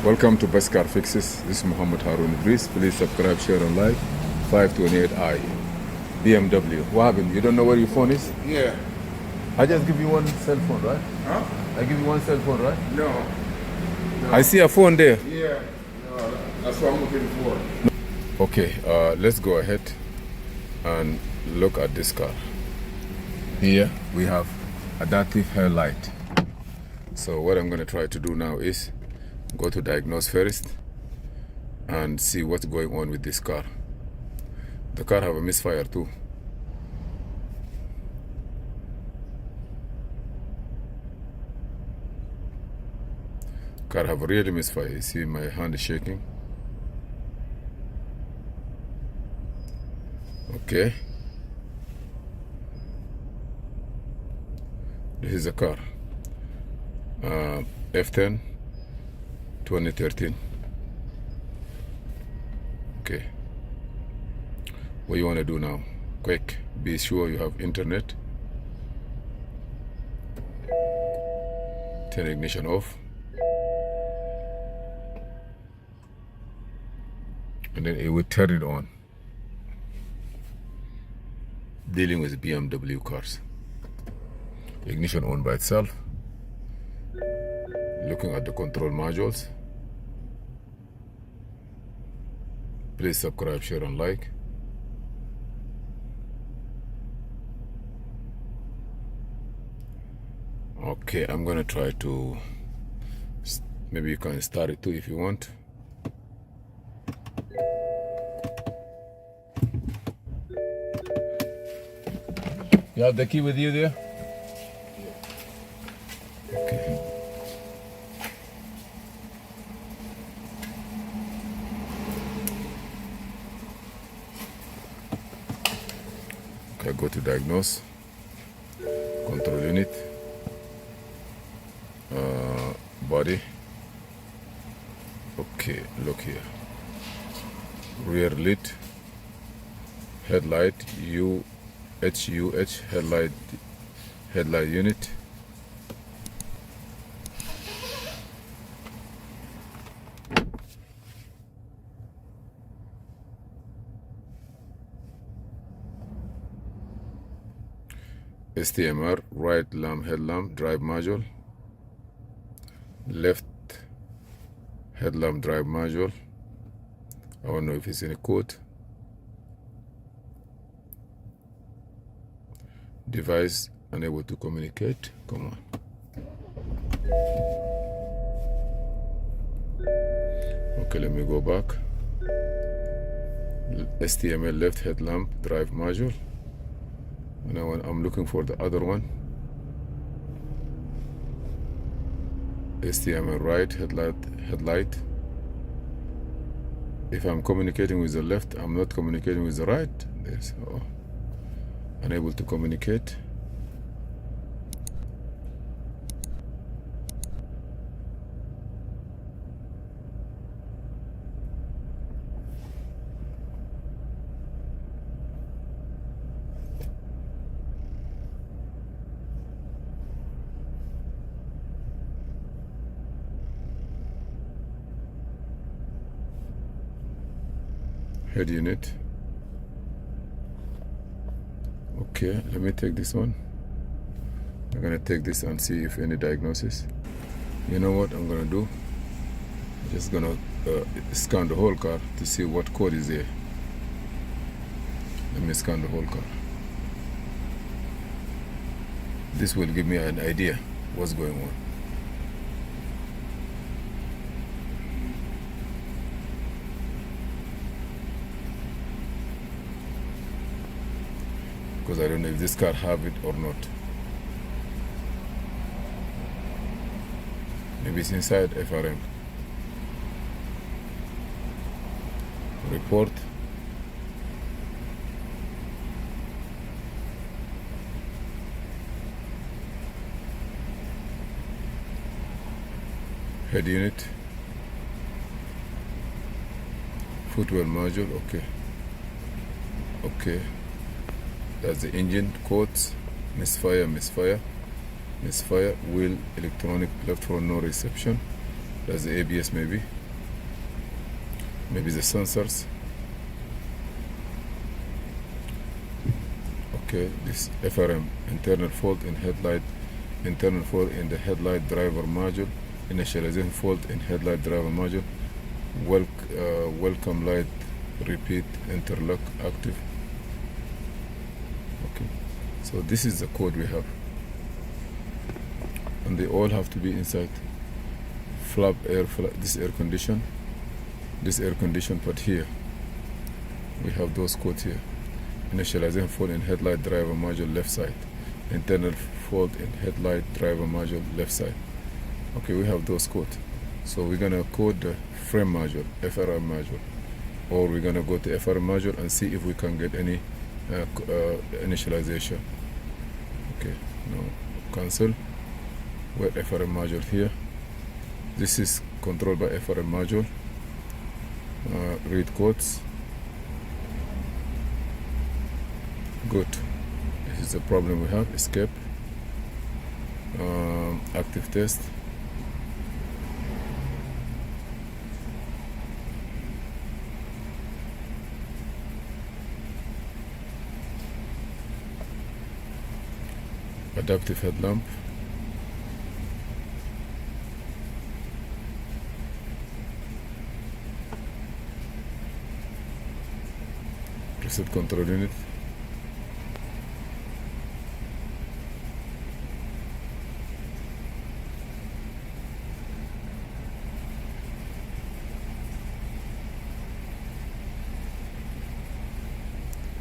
Welcome to Best Car Fixes. This is Muhammad Harun Idris. Please subscribe, share, and like. 528i BMW. What happened? You don't know where your phone is? Yeah. I just give you one cell phone, right? Huh? I give you one cell phone, right? No. I see a phone there. Yeah. No, that's what I'm looking for. Okay, let's go ahead and look at this car. Here we have adaptive headlight. So what I'm going to try to do now is go to diagnose first and see what's going on with this car. The car have a misfire too. Car have really misfire. You see my hand is shaking. Okay. This is a car. F10 2013. Okay. What you want to do now? Quick. Be sure you have internet. Turn ignition off. And then it will turn it on. Dealing with BMW cars. Ignition on by itself. Looking at the control modules. Please subscribe, share, and like. Okay, I'm gonna try to, maybe you can start it too if you want. You have the key with you there? Okay. Okay, go to diagnose, control unit, body. Okay, look here. Rear lit, headlight, HUH, headlight unit. STMR, right lamp, headlamp, drive module. Left headlamp, drive module. I don't know if it's in a code. Device unable to communicate. Come on. Okay, let me go back. STML left headlamp, drive module. And I'm looking for the other one. STML right headlight. If I'm communicating with the left, I'm not communicating with the right. Yes. Oh. Unable to communicate. Head unit. Okay, let me take this one. I'm gonna take this and see if any diagnosis. You know what I'm gonna do? I'm just gonna scan the whole car to see what code is there. Let me scan the whole car. This will give me an idea what's going on. Because I don't know if this car have it or not. Maybe it's inside FRM. Report. Head unit. Footwell module, okay. Okay. That's the engine codes, misfire, wheel, electronic left front no reception, That's the ABS, maybe the sensors. Okay, this FRM, internal fault in headlight, internal fault in the headlight driver module, initialization fault in headlight driver module, welcome light, repeat, interlock, active. Okay, so this is the code we have, and they all have to be inside. Flap air, this air condition, but here we have those codes here. Initialization fault in headlight driver module left side, internal fault in headlight driver module left side. Okay, we have those codes. So we're gonna code the frame module, FRM module, or we're gonna go to FRM module and see if we can get any initialization. Okay, no, cancel. We're FRM module here. This is controlled by FRM module. Read codes. Good. This is the problem we have. Escape. Active test. Adaptive headlamp. Reset control unit.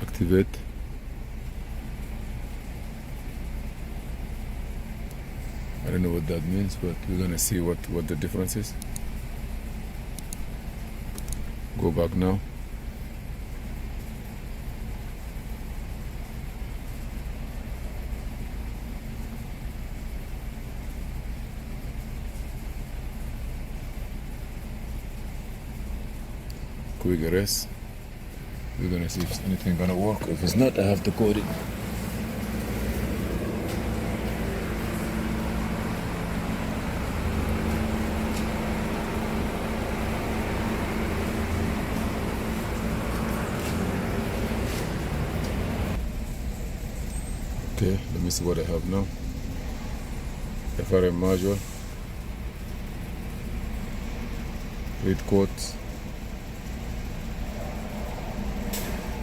Activate. I don't know what that means, but we're gonna see what the difference is. Go back now. Quick erase. We're gonna see if anything gonna work. If it's not, I have to code it. Okay, let me see what I have now. FRM module. Read codes.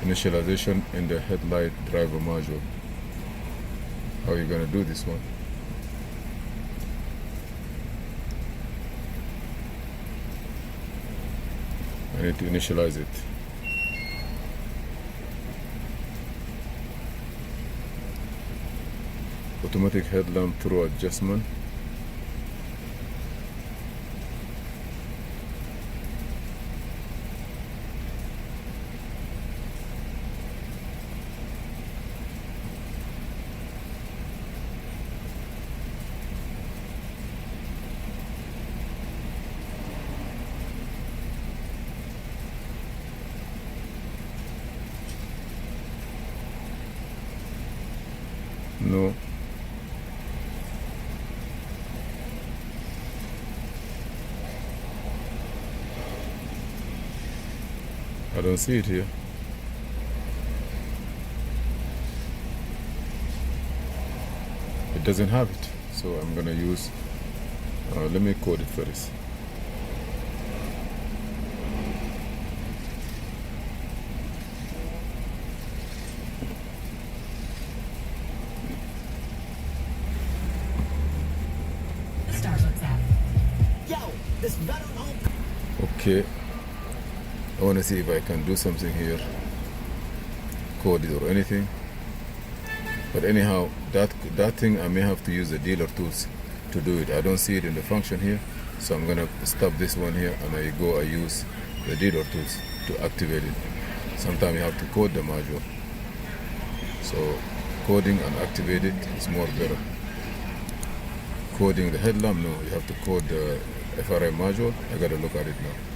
Initialization in the headlight driver module. How are you gonna do this one? I need to initialize it. Automatic headlamp throw adjustment. No. I don't see it here. It doesn't have it, so I'm gonna use, let me code it first. Okay, I want to see if I can do something here, code it or anything. But anyhow, that thing I may have to use the dealer tools to do it. I don't see it in the function here, so I'm gonna stop this one here and I use the dealer tools to activate it. Sometimes you have to code the module. So coding and activate it is more better. Coding the headlamp, no, you have to code the FRM module. I gotta look at it now.